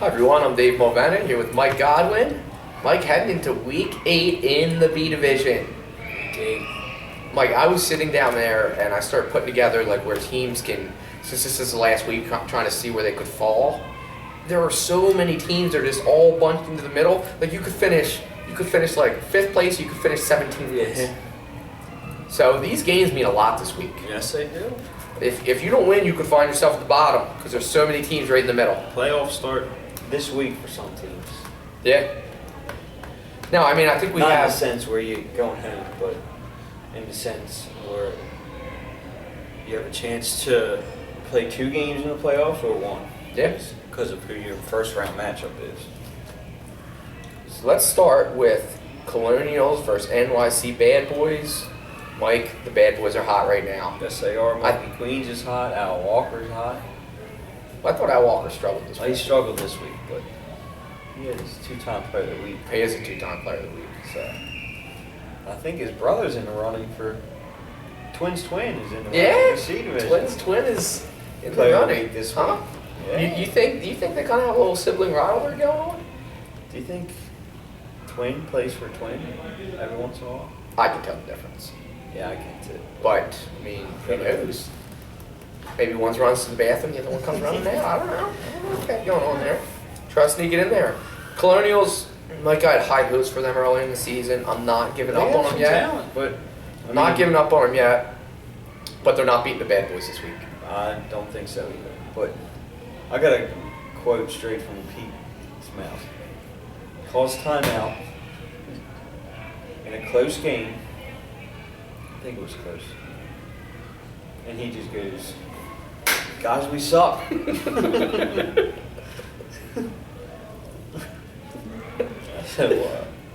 Hi everyone, I'm Dave Mulvaney here with Mike Godwin. Mike, heading into week 8 in the B division. Mike, I was sitting down there and I started putting together like where teams can, since this is the last week, trying to see where they could fall. There are so many teams that are just all bunched into the middle. Like you could finish like 5th place, you could finish 17th place. So these games mean a lot this week. Yes, they do. If you don't win, you could find yourself at the bottom because there's so many teams right in the middle. Playoffs start this week for some teams. Yeah. No, I mean I think we Not have. in the sense where you're going home, but in the sense where you have a chance to play 2 games in the playoffs or 1. Yes. Because of who your first round matchup is. So let's start with Colonials versus NYC Bad Boys. Mike, the Bad Boys are hot right now. Yes, they are. Mikey Queens is hot. Al Walker's hot. I thought Al Walker struggled this He week. struggled this week, but he is 2-time player of the week. He is a 2-time player of the week. So I think his brother's in the running for Twins. Twin is in the running yeah, for C division. Twin is in the Player of the running week this huh? week. Yeah. You think they're gonna have a little sibling rivalry going on? Do you think Twin plays for Twin every once in a while? I can tell the difference, Yeah, I can too. but I mean, who knows? Maybe one runs to the bathroom, the other one comes running out. I don't know what they got going on there. Try to sneak it in there. Colonials, like I had high hopes for them early in the season. I'm not giving up on them yet. Talent, but I'm not giving up on them yet, but they're not beating the Bad Boys this week. I don't think so either. But I got a quote straight from Pete's mouth. Calls timeout in a close game. I think it was close. And he just goes, "Guys, we suck." So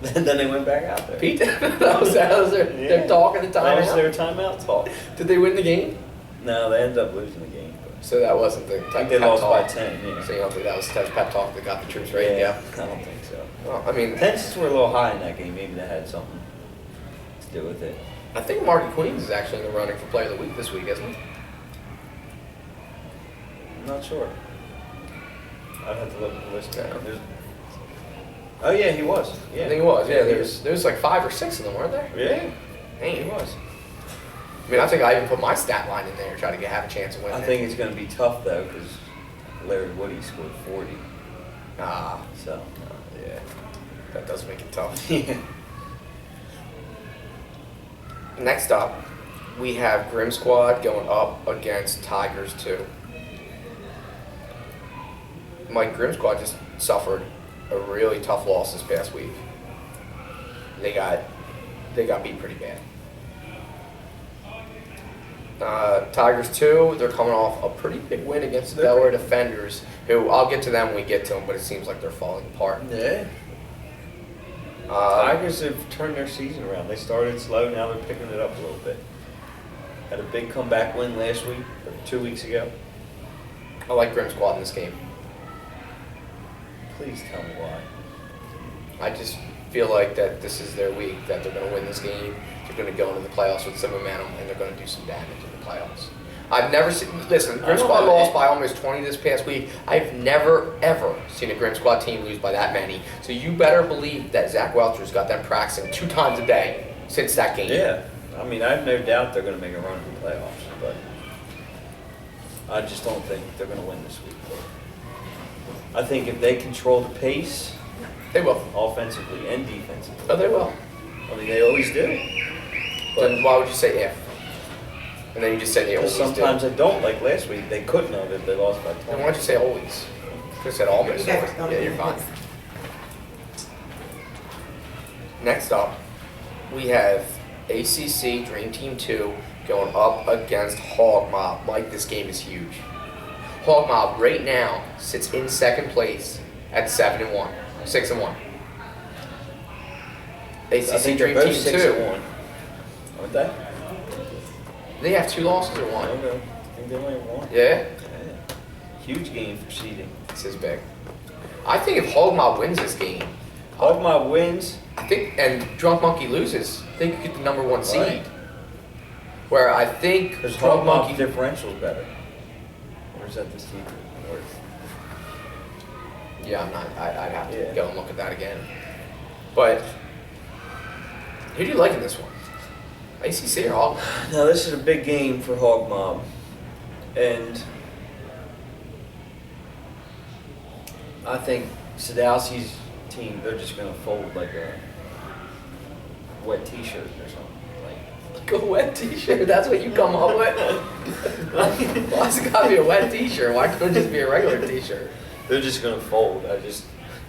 then they went back out there. Pete, that was their talk at the That was timeout. their timeout talk. Did they win the game? No, they ended up losing the game. But So that wasn't the I type think of they pep lost by talk. 10. Yeah. So you don't think that was the type of pep talk that got the troops right? Yeah. I don't think so. Well, I mean, Tensions were a little high in that game. Maybe that had something to do with it. I think Marky Queens is actually in the running for Player of the Week this week, isn't he? I'm not sure. I'd have to look at the list. Yeah. Oh yeah, he was. Yeah, I think it was. Yeah, he there's like 5 or 6 of them, weren't there? Yeah, Hey, he was. I mean, I think I even put my stat line in there to try to have a chance of winning. I think it's going to be tough though because Larry Woody scored 40. So Yeah, that does make it tough. yeah. Next up, we have Grim Squad going up against Tigers 2. Mike, Grim Squad just suffered a really tough loss this past week. They got beat pretty bad. Tigers 2, they're coming off a pretty big win against the Delaware Defenders, who I'll get to them when we get to them, but it seems like they're falling apart. Yeah. Tigers have turned their season around. They started slow, now they're picking it up a little bit. Had a big comeback win last week, or 2 weeks ago. I like Grim Squad in this game. Please tell me why. I just feel like that this is their week, that they're going to win this game. They're going to go into the playoffs with some momentum, and they're going to do some damage in the playoffs. I've never seen, listen, Grim Squad lost by almost 20 this past week. I've never, ever seen a Grim Squad team lose by that many. So you better believe that Zach Welcher's got them practicing 2 times a day since that game. Yeah, I mean, I have no doubt they're going to make a run in the playoffs, but I just don't think they're going to win this week. I think if they control the pace, They will. offensively and defensively, Oh, they will. I mean, they always do. Then why would you say if? And then you just say they always Because do. sometimes I don't. Like last week, they couldn't have if they lost by Then 20. why'd you say always? You could have said almost. Yeah, you're fine. Next up, we have ACC Dream Team 2 going up against Hog Mob. Mike, this game is huge. Hog Mob right now sits in 2nd place at 7-1, 6-1. I think ACC they're Dream both Team 2. 6-1. Aren't they? They have 2 losses or 1. Okay. I think they only have 1. Yeah, Yeah. Huge game for seeding. this is big. I think if Hog Mob wins this game, Hog Mob wins. I think, and Drunk Monkey loses, I think you get the number 1 seed. Right. Where I think Because Drunk Hog Mob Monkey. differential is better. Or is that the secret? Or Yeah, I'm not. I'd have to Yeah. go and look at that again. But who do you like in this one? ACC or Hog? Now this is a big game for Hog Mob, and I think Sadowski's team, they're just gonna fold like a wet T-shirt or something. Like a wet T-shirt. That's what you come up with. Why's it gotta be a wet T-shirt? Why couldn't it just be a regular T-shirt? They're just gonna fold. I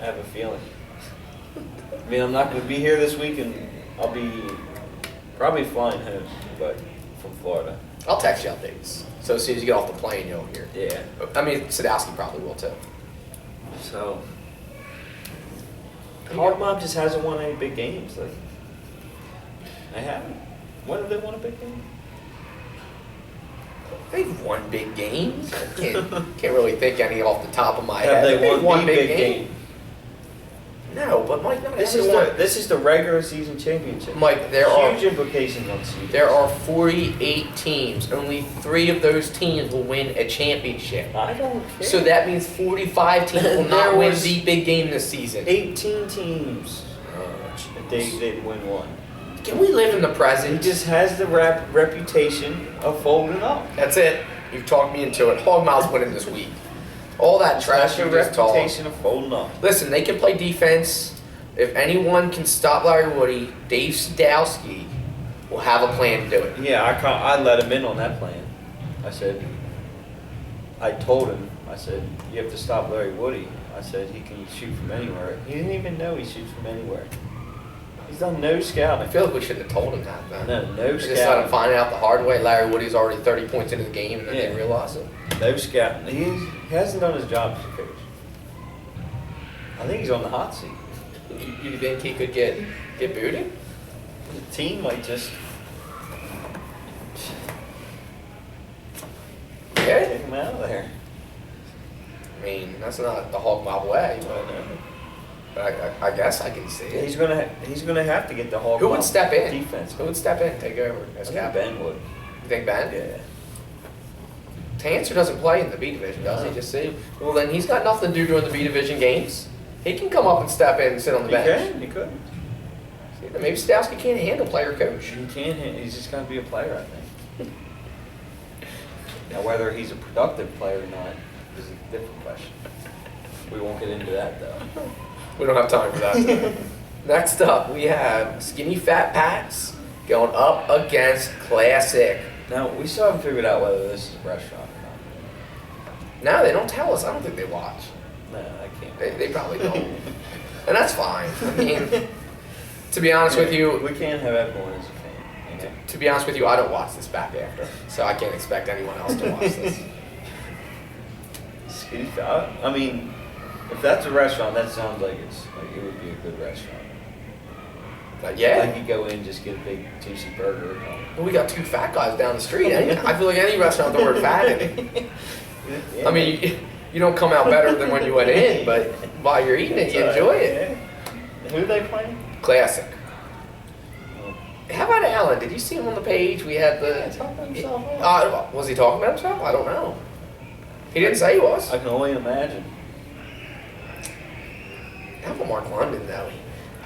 have a feeling. I mean, I'm not gonna be here this week, and I'll be probably flying home, but from Florida. I'll text you updates. So as soon as you get off the plane, you'll hear. Yeah. I mean, Sadowski probably will too. So, Hog Mob just hasn't won any big games. Like, they haven't. When have they won a big game? They've won big games. I can't really think any off the top of my Have head. they They've won the big game? No, but Mike, no, This is the regular season championship. Mike, Huge implications on seeding. there are 48 teams. Only 3 of those teams will win a championship. I don't care. So that means 45 teams will There not win was the big game this season. 18 teams. Oh, They jeez. didn't win one. Can we live in the He present? just has the reputation of folding up. That's it. You've talked me into it. Hog Mouth's winning this week. All that trash Has you the just talked. reputation of folding up. Listen, they can play defense. If anyone can stop Larry Woody, Dave Sadowski will have a plan to do it. Yeah, I let him in on that plan. I told him, you have to stop Larry Woody. I said, he can shoot from anywhere. He didn't even know he shoots from anywhere. He's done no I scouting. feel like we shouldn't have told him that, man. No We just let him scouting. find out the hard way. Larry Woody's already 30 points into the game, and then Yeah. they realize it. No scouting. He hasn't done his job as a coach. I think he's on the hot seat. You think he could get booted? The team might just Yeah. take him out of there. I mean, that's not the Hog Mob way, but I guess I can see it. He's gonna have to get the Hog Who Mob would step in? defense. Who would step in and take over I as think captain? Ben would. You think Ben? Yeah. Tanser doesn't play in the B division, does he? No. Just see. Well, then he's got nothing to do during the B division games. He can come up and step in and sit on the He bench. can. He could. See, maybe Stowski can't handle player coach. He can. He's just gonna be a player, I think. Now, whether he's a productive player or not is a different question. We won't get into that though. We don't have time for that. Next up, we have Skinny Fat Pats going up against Classic. Now, we still haven't figured out whether this is a restaurant or No, they don't tell us. I don't think they watch. not. No, I can't. They probably don't. And that's fine. I mean, to be honest with you, We can't have everyone as a fan. You know? to be honest with you, I don't watch this back after, so I can't expect anyone else to watch this. Skinny Fat. I mean, if that's a restaurant, that sounds like it would be a good restaurant. But yeah, Like you go in, just get a big juicy burger. well, we got 2 fat guys down the street. I feel like any restaurant with the word fat in it. I mean, you don't come out better than when you went in, but while you're eating it, you enjoy it. Yeah. Who are they playing? Classic. How about Alan? Did you see him on the page? We had the. Yeah, talking himself up. Was he talking about himself? I don't know. He didn't say he was. I can only imagine. How about Mark London though?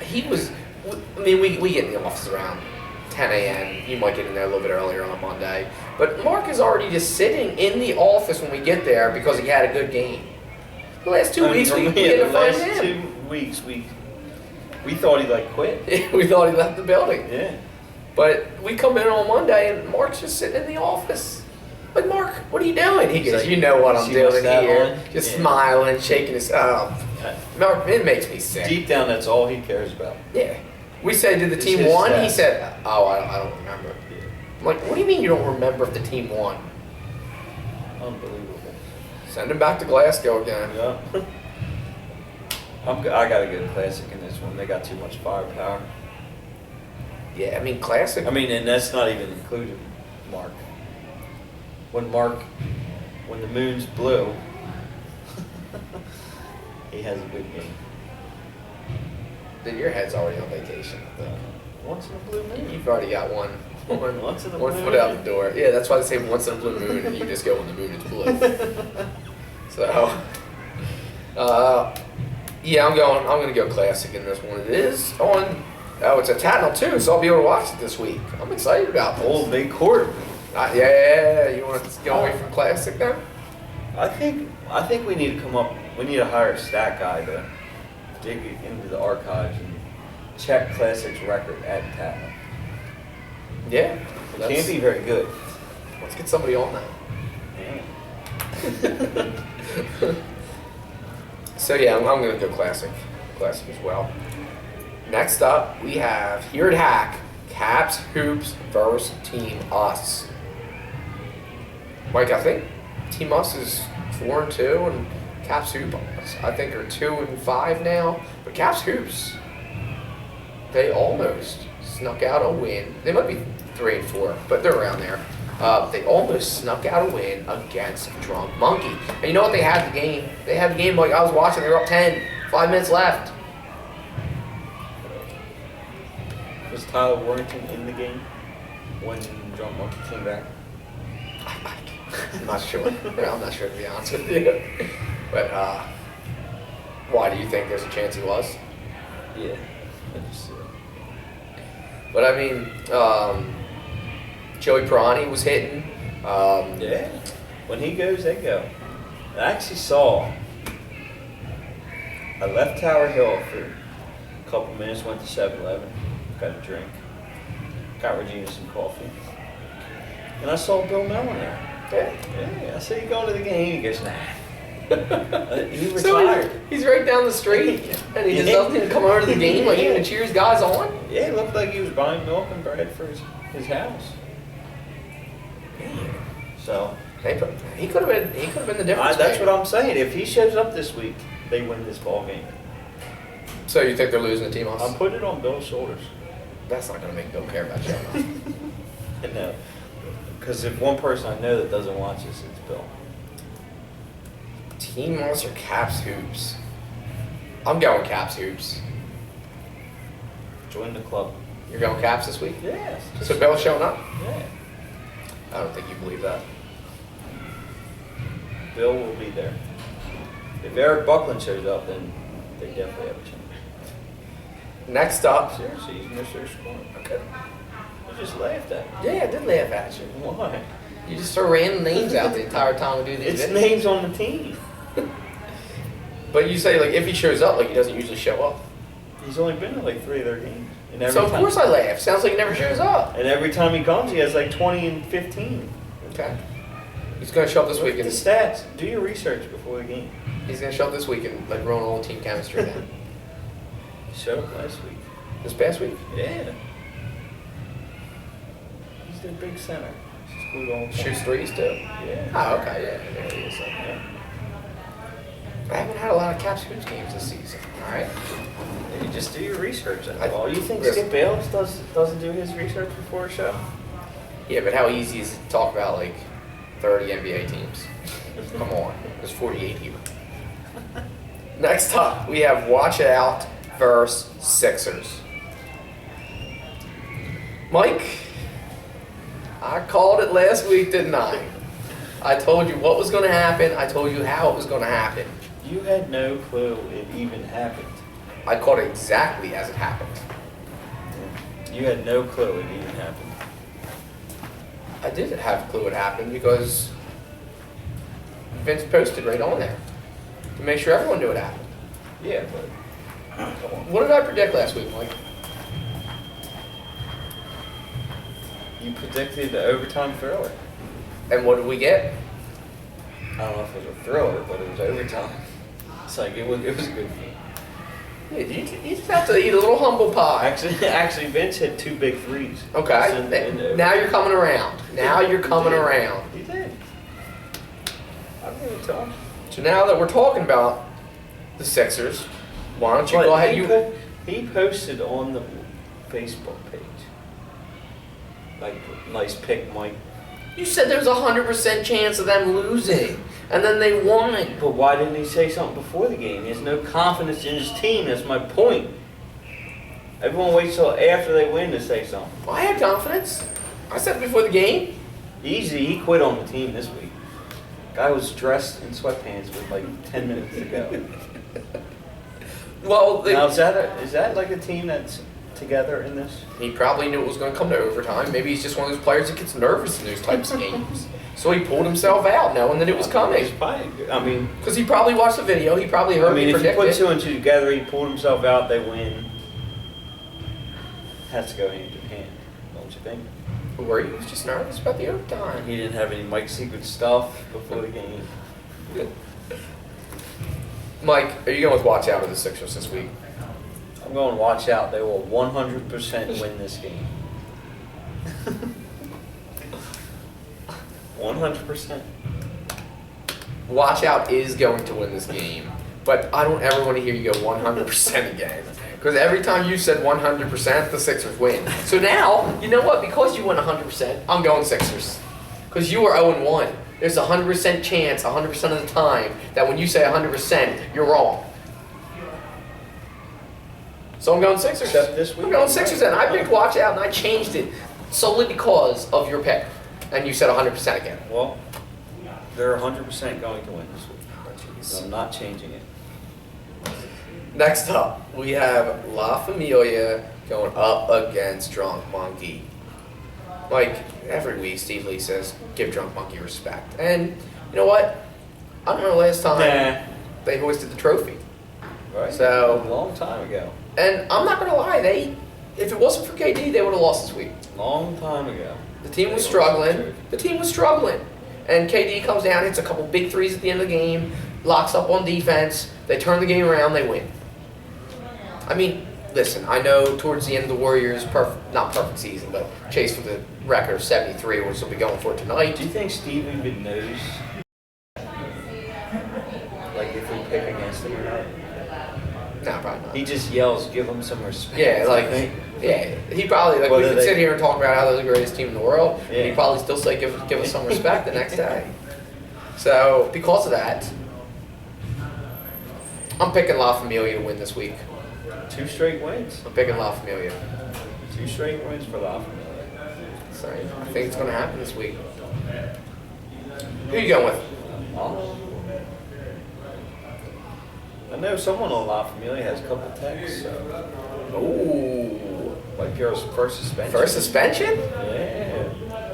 He was. I mean, we get in the office around 10 a.m. You might get in there a little bit earlier on a Monday, but Mark is already just sitting in the office when we get there because he had a good game. The last 2 weeks we had to the find last him. 2 weeks we thought he like quit. We thought he left the building. Yeah. But we come in on Monday and Mark's just sitting in the office. Like, Mark, what are you doing? He He's goes, like, you know what I'm "See what's doing that here. on?" Just Yeah. smiling, shaking his Mark, it makes me sick. Deep down, that's all he cares about. Yeah. We said, did the It's team his won? He stats. said, oh, I don't remember. Yeah. I'm like, what do you mean you don't remember if the team won? Unbelievable. Send him back to Glasgow again. Yeah. I gotta go to Classic in this one. They got too much firepower. Yeah, I mean, Classic. I mean, and that's not even including Mark. When the moon's blue, he has a good game. Then your head's already on vacation. Once in a blue moon. You've already got one Once in a one blue foot out moon. the door. Yeah, that's why they say once in a blue moon, and you just go when the moon is blue. So, Yeah, I'm gonna go classic in this one. It is on. Oh, it's at Tatnall too, so I'll be able to watch it this week. I'm excited about this. Old Big Court. Yeah. You want to go away from classic now? I think we need to come up. We need to hire a stat guy to dig into the archives and check Classic's record at Tatnall. Yeah. It can't be very good. Let's get somebody on that. Yeah. So yeah, I'm gonna go classic as well. Next up, we have here at Hack, Caps Hoops versus Team Us. Mike, I think Team Us is 4-2, and Caps Hoops I think are 2-5 now. But Caps Hoops, they almost snuck out a win. They might be 3-4, but they're around there. They almost snuck out a win against Drunk Monkey. And you know what? They had the game. They had the game like I was watching. They were up 10, 5 minutes left. Was Tyler Warrington in the game when Drunk Monkey came back? I'm not sure. I'm not sure, to be honest with you. But why do you think there's a chance he was? Yeah, I just see it. But I mean, Joey Pirani was hitting. Yeah, when he goes, they go. I actually saw. I left Tower Hill for a couple minutes, went to 7-Eleven, got a drink, got Regina some coffee, and I saw Bill Mellon there. Yeah, I said, "You going to the game?" He goes, "Nah." He retired. So he's right down the street, and he just doesn't come over to the game like even to cheer his guys on. Yeah, it looked like he was buying milk and bread for his house. So He could have been the difference. that's what I'm saying. If he shows up this week, they win this ball game. So you think they're losing the team on? I'm putting it on Bill's shoulders. That's not going to make Bill care about showing up. No, because if one person I know that doesn't watch this, it's Bill. Team Us or Caps Hoops? I'm going Caps Hoops. Join the club. You're going Caps this week? Yes. So Bill's showing up? Yeah. I don't think you believe that. Bill will be there. If Eric Buckland shows up, then they definitely have a chance. Next up. Seriously, he's Mr. Squad. Okay. You just laughed at me. Yeah, I did laugh at you. Why? You just throw random names out the entire time we do these It's videos. names on the team. But you say like if he shows up, like he doesn't usually show up. He's only been to like 3 of their games. And every So of time, course I laugh. Sounds like he never shows up. And every time he comes, he has like 20 and 15. Okay. He's gonna show up this Look week at and the stats. Do your research before the game. he's gonna show up this week and like ruin all the team chemistry then. He showed up last week. This past week. Yeah. He's their big center. Scored all the time. Shoots threes too. Yeah. Oh, okay, yeah, there he is. Yeah. I haven't had a lot of Caps Hoops games this season. All right. You just do your research. I- Oh, you think listen. Skip Bayless doesn't do his research before a show? Yeah, but how easy is it to talk about like 30 NBA teams? Come on, there's 48 here. Next up, we have Watch It Out versus Sixers. Mike, I called it last week, didn't I? I told you what was going to happen. I told you how it was going to happen. You had no clue it even happened. I called it exactly as it happened. You had no clue it even happened. I did have a clue it happened because Vince posted right on there to make sure everyone knew it happened. Yeah, but come on. What did I predict last week, Mike? You predicted the overtime thriller. And what did we get? I don't know if it was a thriller, but it was overtime. It's like it was a good game. Yeah, you just have to eat a little humble pie. Actually, Vince hit 2 big threes. Okay, Send it into now you're coming around. Now you're coming He did. around. He did. I'm gonna tell him. So now that we're talking about the Sixers, why don't you go ahead? He posted on the Facebook page. Like, nice pick, Mike. You said there's a 100% chance of them losing, and then they won. But why didn't he say something before the game? He has no confidence in his team. That's my point. Everyone waits till after they win to say something. I had confidence. I said before the game. Easy, he quit on the team this week. Guy was dressed in sweatpants with like 10 minutes to go. Well, Now is that like a team that's together in this? he probably knew it was going to come to overtime. Maybe he's just one of those players that gets nervous in those types of games. So he pulled himself out knowing that it was coming. It's probably, I mean, Because he probably watched the video. He probably heard me if you predict put it. 2 and 2 together, he pulled himself out, they win. Has to go hand in hand, don't you think? Where he was just nervous about the overtime. He didn't have any Mike Secret stuff before the game. Mike, are you going with watch out of the Sixers this week? I'm going to watch out. They will 100% win this game. 100%. Watch out is going to win this game, but I don't ever want to hear you go 100% again. Because every time you said 100%, the Sixers win. So now, you know what? Because you went 100%, I'm going Sixers. Because you were 0-1. There's a 100% chance, 100% of the time, that when you say 100%, you're wrong. So I'm going Sixers. Except this week. I'm going Sixers, and I picked watch out, and I changed it solely because of your pick. And you said 100% again. Well, they're 100% going to win this week. So I'm not changing it. Next up, we have La Familia going up against Drunk Monkey. Like, every week, Steve Lee says, give Drunk Monkey respect. And, you know what? I don't know last time they hoisted the trophy. Right? So- A long time ago. And I'm not going to lie, if it wasn't for KD, they would have lost this week. Long time ago. The team was struggling. And KD comes down, hits a couple big threes at the end of the game, locks up on defense. They turn the game around, they win. I mean, listen, I know towards the end of the Warriors, not perfect season, but chase for the record of 73, which they'll be going for tonight. Do you think Steve even knows, like, if we pick against him or not? No, probably not. He just yells, give him some respect. Yeah, like, I think. yeah, he probably, like, we Whether could they- sit here and talk about how they're the greatest team in the world, and Yeah. he'd probably still say, give us some respect the next day. So, because of that, I'm picking La Familia to win this week. 2 straight wins. I'm picking La Familia. 2 straight wins for La Familia. So, I think it's going to happen this week. Who you going with? Oh. I know someone on La Familia has a couple texts, so. Ooh. Like your first suspension. First suspension? Yeah.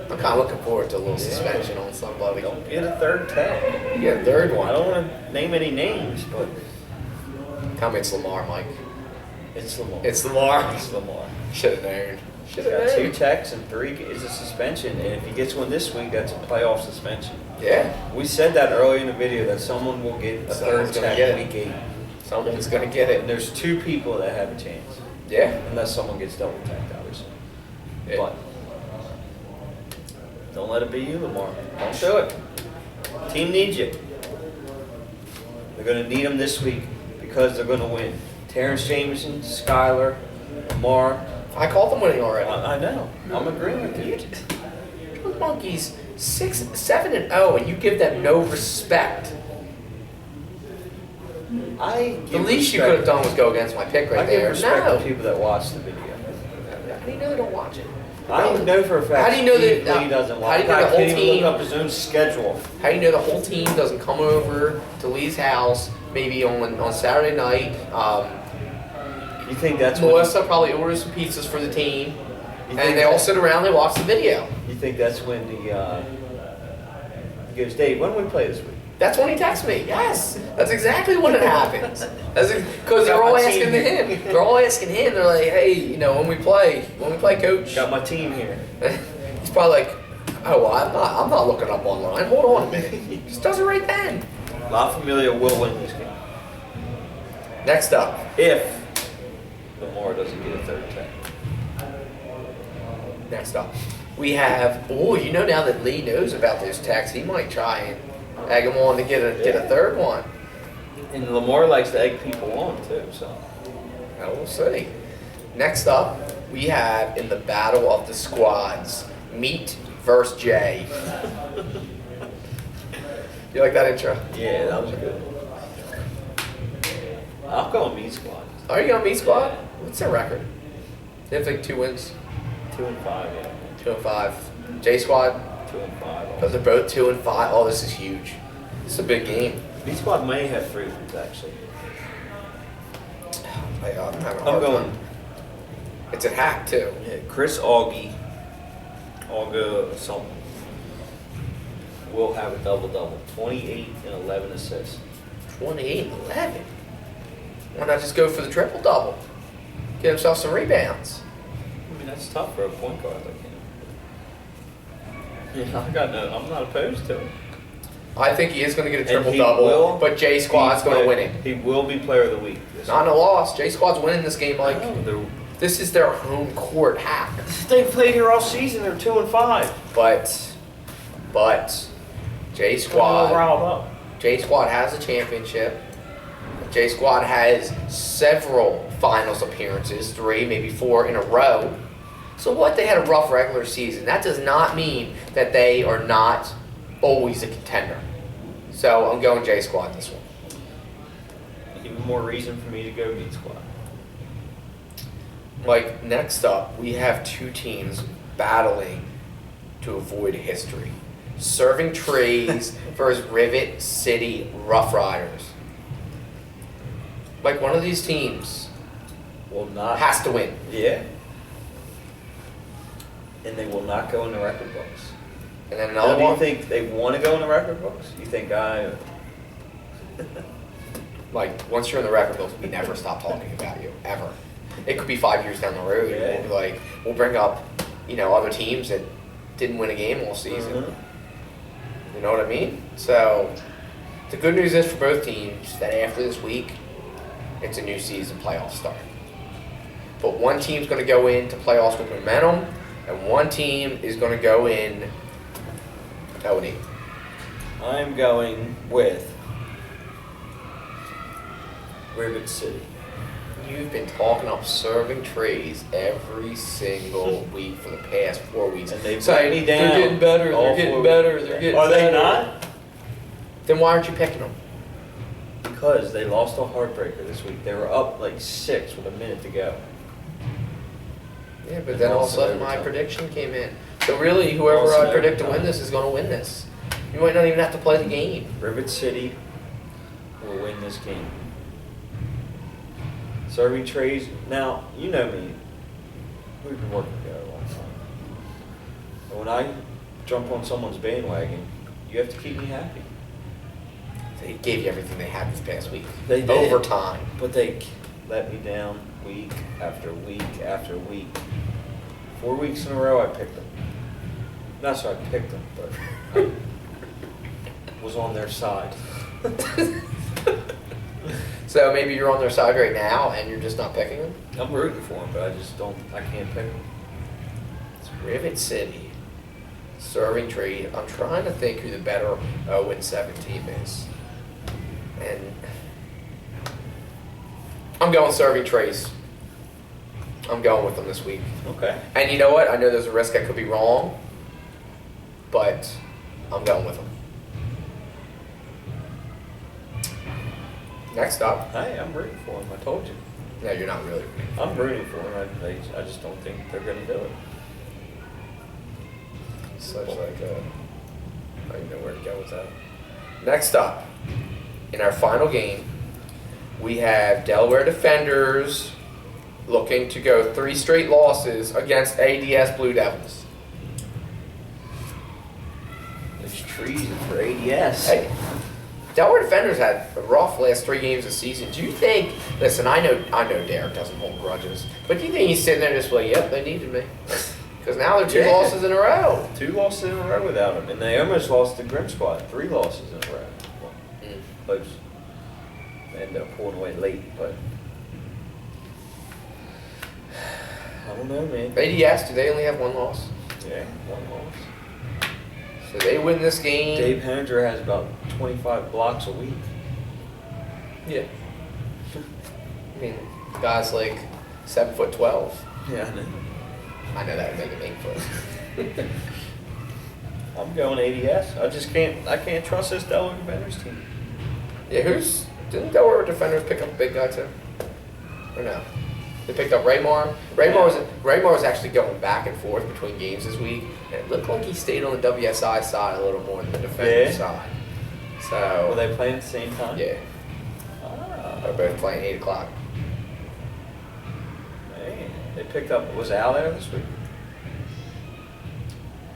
I'm kind of looking forward to a little Yeah. suspension on somebody. Don't get a third tag. You get a third I one. don't want to name any names, but Tell me it's Lamar, Mike. it's Lamar. It's Lamar. It's Lamar. Should have known. Should He's have got 2 known. techs and 3 is a suspension, and if he gets one this week, that's a playoff suspension. Yeah. We said that earlier in the video that someone will get a Someone's third gonna tech get it. week 8. Someone's going to get And it. there's 2 people that have a chance, Yeah. unless someone gets double tagged, obviously. Yeah. But don't let it be you, Lamar. Don't do it. Team needs you. They're going to need them this week because they're going to win. Terrence Jameson, Skylar, Lamar. I called them winning already. I know. I'm agreeing with you. Those monkeys 7-0, and you give them no respect. The least you could have done was go against my pick right I give there. respect No. to people that watch the video. How do you know they don't watch it? I know for a fact. How do you know Steve that- Lee doesn't how watch? do you know I the whole can't even team- look up his own schedule. How do you know the whole team doesn't come over to Lee's house maybe on Saturday night? You think that's when? Melissa probably orders some pizzas for the team, You and think they all that- sit around. They watch the video. You think that's when he goes, Dave, when do we play this week? That's when he texts me. Yes, that's exactly when it happens. That's because they're Got all my asking team here. him. They're all asking him. They're like, "Hey, when we play, coach." Got my team here. He's probably like, "Oh, well, I'm not looking up online. Hold on a minute." He just does it right then. La Familia will win this game. Next up, If Lamar doesn't get a third tag. we have. Oh, now that Lee knows about those texts, he might try and egg him on to get a third one. And Lamar likes to egg people on too, so. Well, we'll see. Next up, we have in the battle of the squads, Meat versus Jay. You like that intro? Yeah, that was good. I'll go Meat Squad. Are you on Meat Squad? What's their record? They have like 2 wins, 2-5, yeah. 2-5. J Squad, 2-5. because they're both 2-5. Oh, this is huge. This is a big game. Meat Squad may have 3 wins actually. I'm having a I'm hard going. time. It's a hack too. Yeah, Chris Augie, Auga something, will have a double-double. 28 and 11 assists. 28 and 11. Why not just go for the triple double? Get himself some rebounds. I mean, that's tough for a point guard like him. Yeah, I'm not opposed to it. I think he is going to get a And triple he double, will but J Squad's going to win it. He will be player of the week. Not in a loss. J Squad's winning this game. Like They're- this is their home court hack. They played here all season. They're 2-5. But J All Squad riled up. J Squad has a championship. J Squad has several finals appearances, 3, maybe 4 in a row. So what? They had a rough regular season. That does not mean that they are not always a contender. So I'm going J Squad this one. Even more reason for me to go Beat Squad. Like, next up, we have 2 teams battling to avoid history. Serving Trees versus Rivet City Rough Riders. Like, one of these teams Will not. has to win. Yeah. And they will not go in the record books. And then Now, another do you one, think they want to go in the record books? You think like, once you're in the record books, we never stop talking about you, ever. It could be 5 years down the road. Yeah. We'll be like, we'll bring up, other teams that didn't win a game all season. Mhm. You know what I mean? So, the good news is for both teams that after this week, it's a new season playoff start. But one team's going to go into playoffs with momentum, and one team is going to go in 0-8. I'm going with Rivet City. You've been talking up Serving Trees every single week for the past 4 weeks. And they've Saying, let me down. They're getting better, all they're getting 4 better, weeks. they're getting Are better. they not? Then why aren't you picking them? Because they lost a heartbreaker this week. They were up like 6 with a minute to go. Yeah, but And then all of a lost in sudden my overtime. prediction came in. So really, whoever Lost in I predict to win overtime. this is going to win this. You might not even have to play the game. Rivet City will win this game. Serving Trays. Now, you know me. We've been working together a long time. And when I jump on someone's bandwagon, you have to keep me happy. They gave you everything they had this past week. They did. Overtime. But they let me down week after week after week. 4 weeks in a row I picked them. Not so I picked them, but I was on their side. So maybe you're on their side right now and you're just not picking them? I'm rooting for them, but I can't pick them. It's Rivet City. Serving Tree. I'm trying to think who the better 0-7 team is. And I'm going Serving Trees. I'm going with them this week. Okay. And you know what? I know there's a risk I could be wrong, but I'm going with them. Next up. Hey, I'm rooting for them. I told you. No, you're not really. I'm rooting for them. I just don't think they're going to do it. Such like a, I don't even know where to go with that. Next up, in our final game, we have Delaware Defenders looking to go 3 straight losses against ADS Blue Devils. There's trees for ADS. Hey, Delaware Defenders had a rough last 3 games of the season. Do you think? Listen, I know Derek doesn't hold grudges, but do you think he's sitting there just like, "Yep, they needed me," because now they're 2 Yeah. losses in a row. 2 losses in a row without him, and they almost lost to Grim Squad. 3 losses in a row. Well, close. They ended up pulling away late, but I don't know, man. ADS, do they only have 1 loss? Yeah, 1 loss. So they win this game. Dave Henninger has about 25 blocks a week. Yeah. I mean, guys like 7'12". Yeah, I know. I know that would make him 8 foot. I'm going ADS. I can't trust this Delaware Defenders team. Yeah, didn't Delaware Defenders pick up a big guy too? Or no? They picked up Raymar. Raymar was actually going back and forth between games this week, and it looked like he stayed on the WSI side a little more than the Defenders Yeah. side. So Were they playing at the same time? yeah, Ah. they're both playing 8 o'clock. They picked up, was Al there this week?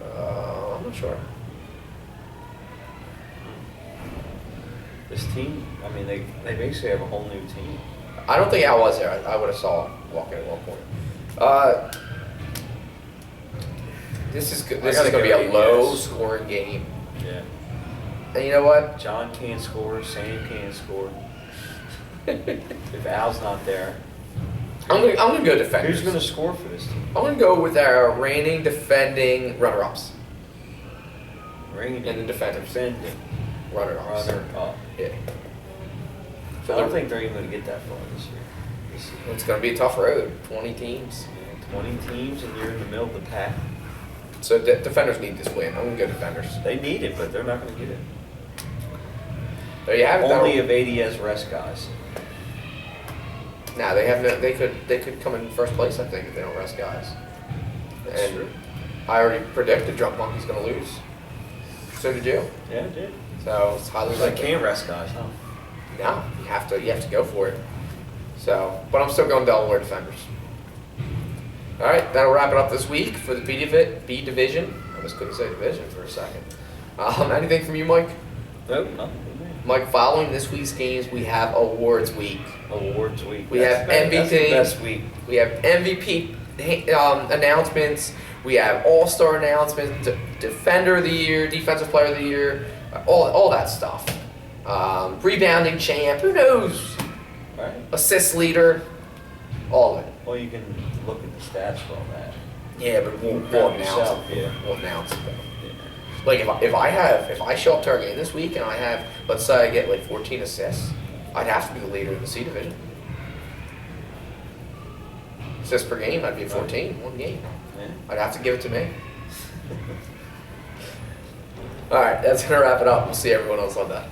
I'm not sure. This team, I mean, they basically have a whole new team. I don't think Al was there. I would have saw him walking at one point. This is going to be a low-scoring game. Yeah. And you know what? John can't score, Sam can't score. If Al's not there, I'm gonna go defenders. who's going to score for this team? I'm gonna go with our reigning defending runner-ups Reigning and the defenders. defending Runner-ups. runner up. Yeah. I don't think they're even going to get that far this year. It's gonna be a tough road. 20 teams. Yeah, 20 teams and you're in the middle of the pack. So defenders need this win. I'm gonna go defenders. They need it, but they're not going to get it. There you have it. Only if AD has rest guys. Nah, they have no. They could come in first place. I think if they don't rest guys. That's And true. I already predicted Drunk Monkey's gonna lose. So did you. Yeah, it did. So it's highly They likely. can't rest guys, huh? No, you have to go for it. So, but I'm still going Delaware defenders. All right, that'll wrap it up this week for the B division. I just couldn't say division for a second. Anything from you, Mike? Nope, nothing. Mike, following this week's games, we have awards week. Awards week. We That's have the- that's the MVP. best week. We have MVP announcements. We have All-Star announcements, Defender of the Year, Defensive Player of the Year, all that stuff. Rebounding champ, who knows? Right. Assist leader, all of it. Well, you can look at the stats for all that. Yeah, but we'll Grab announce yourself, it. yeah. We'll announce it though. Like if I show up to our game this week and I have, let's say I get like 14 assists, I'd have to be the leader in the C division. Assists per game, I'd be at 14, one game. Yeah. I'd have to give it to me. All right, that's gonna wrap it up. We'll see everyone on Sunday.